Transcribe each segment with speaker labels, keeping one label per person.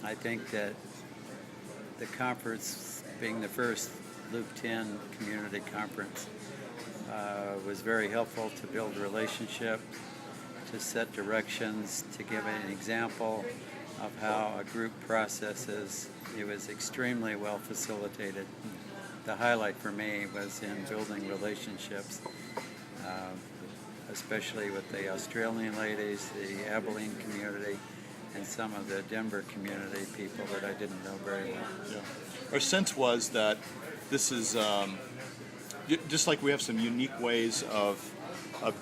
Speaker 1: I think that the conference, being the first LK10 community conference, was very helpful to build relationship, to set directions, to give an example of how a group processes. It was extremely well facilitated. The highlight for me was in building relationships, especially with the Australian ladies, the Abilene community, and some of the Denver community people that I didn't know very well.
Speaker 2: Yeah. Our sense was that this is just like we have some unique ways of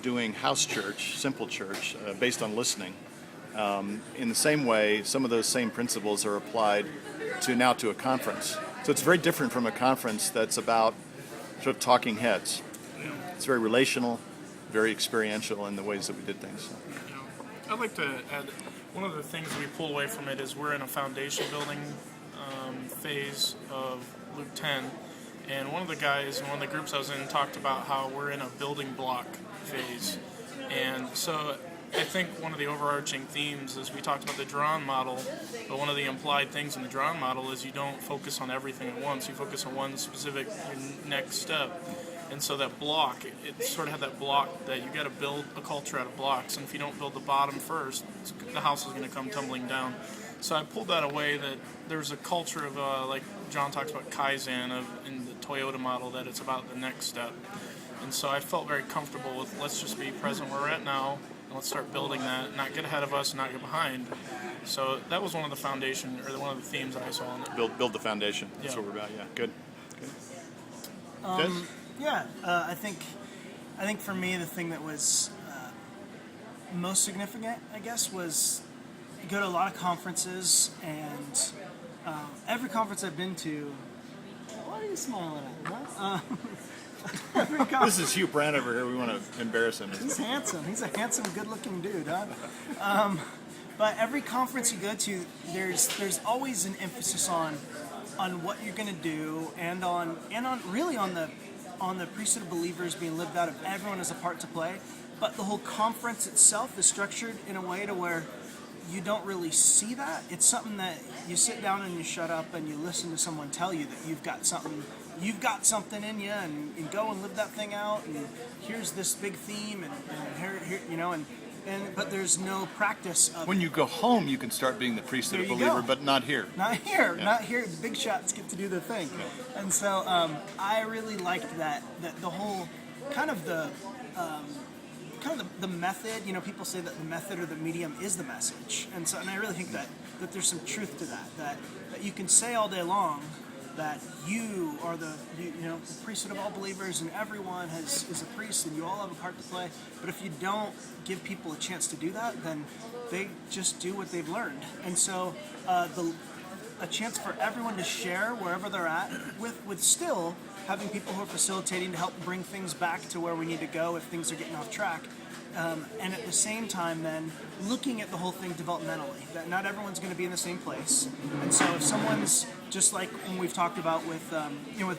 Speaker 2: doing house church, simple church, based on listening. In the same way, some of those same principles are applied to a conference. So it's very different from a conference that's about sort of talking heads. It's very relational, very experiential in the ways that we did things.
Speaker 3: I'd like to add, one of the things we pull away from it is we're in a foundation building phase of LK10, and one of the guys in one of the groups I was in talked about how we're in a building block phase. And so I think one of the overarching themes is we talked about the drawn model, but one of the implied things in the drawn model is you don't focus on everything at once. You focus on one specific next step. And so that block, it sort of had that block that you got to build a culture out of blocks. And if you don't build the bottom first, the house is going to come tumbling down. So I pulled that away, that there's a culture of, like John talks about Kaizen in the Toyota model, that it's about the next step. And so I felt very comfortable with, let's just be present where we're at now, and let's start building that, not get ahead of us, not get behind. So that was one of the foundation, or one of the themes that I saw in it.
Speaker 2: Build the foundation. That's what we're about. Yeah, good.
Speaker 4: Yeah, I think for me the thing that was most significant, I guess, was you go to a lot of conferences, and every conference I've been to. What are you smiling at? Huh?
Speaker 2: This is Hugh Brandt over here. We want to embarrass him.
Speaker 4: He's handsome. He's a handsome, good-looking dude, huh? But every conference you go to, there's always an emphasis on what you're going to do, and on the priesthood of believers being lived out. Of everyone has a part to play, but the whole conference itself is structured in a way to where you don't really see that. It's something that you sit down and you shut up and you listen to someone tell you that you've got something in you, and go and live that thing out, and here's this big theme, and here but there's no practice of
Speaker 2: when you go home, you can start being the priesthood of believer, but not here.
Speaker 4: Not here. The big shots get to do their thing. Yeah. And so I really liked that the whole kind of the method. People say that the method or the medium is the message, and I really think that there's some truth to that you can say all day long that you are the priesthood of all believers, and everyone is a priest, and you all have a part to play. But if you don't give people a chance to do that, then they just do what they've learned. And so a chance for everyone to share wherever they're at, with still having people who are facilitating to help bring things back to where we need to go if things are getting off track. And at the same time, then looking at the whole thing developmentally, that not everyone's going to be in the same place. And so if someone's, just like when we've talked about with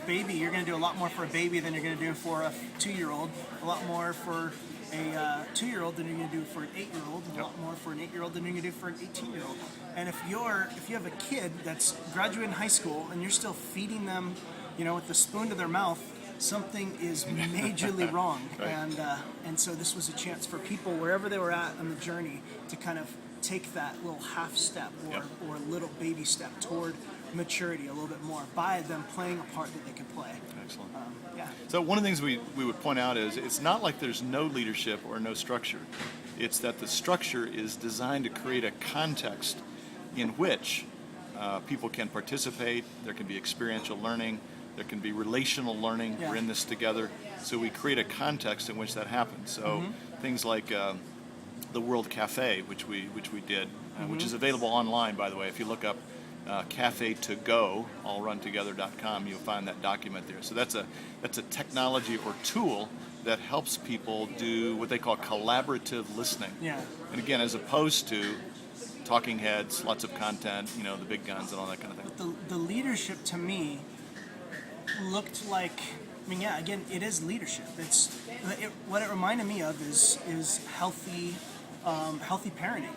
Speaker 4: baby, you're going to do a lot more for a baby than you're going to do for a 2-year-old, a lot more for a 2-year-old than you're going to do for an 8-year-old, a lot more for an 8-year-old than you're going to do for an 18-year-old. And if you have a kid that's graduating high school and you're still feeding them, with the spoon to their mouth, something is majorly wrong. Right. And so this was a chance for people, wherever they were at on the journey, to kind of take that little half step or little baby step toward maturity a little bit more by them playing a part that they could play.
Speaker 2: Excellent.
Speaker 4: Yeah.
Speaker 2: So one of the things we would point out is it's not like there's no leadership or no structure. It's that the structure is designed to create a context in which people can participate. There can be experiential learning. There can be relational learning. Yeah. We're in this together. So we create a context in which that happens. So things like the World Cafe, which we did, which is available online, by the way. If you look up Cafe to Go, allruntogether.com, you'll find that document there. So that's a technology or tool that helps people do what they call collaborative listening. Yeah. And again, as opposed to talking heads, lots of content, the big guns and all that kind of thing.
Speaker 4: But the leadership to me looked like, again, it is leadership. What it reminded me of is healthy parenting.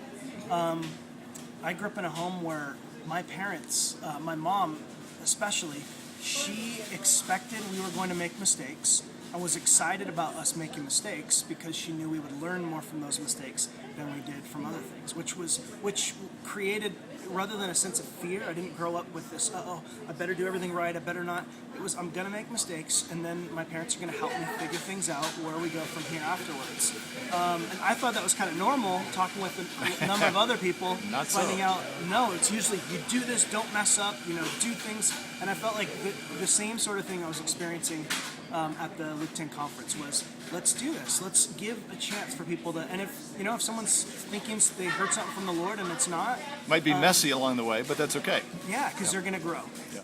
Speaker 4: I grew up in a home where my parents, my mom especially, she expected we were going to make mistakes and was excited about us making mistakes because she knew we would learn more from those mistakes than we did from other things, which created, rather than a sense of fear. I didn't grow up with this, I better do everything right, I better not. It was, I'm gonna make mistakes, and then my parents are gonna help me figure things out where we go from here afterwards. And I thought that was kind of normal, talking with a number of other people,
Speaker 2: Not so.
Speaker 4: finding out, no, it's usually you do this, don't mess up, do things. And I felt like the same sort of thing I was experiencing at the Luke 10 conference was, let's do this. Let's give a chance for people to, and if someone's thinking they heard something from the Lord and it's not,
Speaker 2: Might be messy along the way, but that's okay.
Speaker 4: yeah, because they're going to grow.
Speaker 2: Yeah.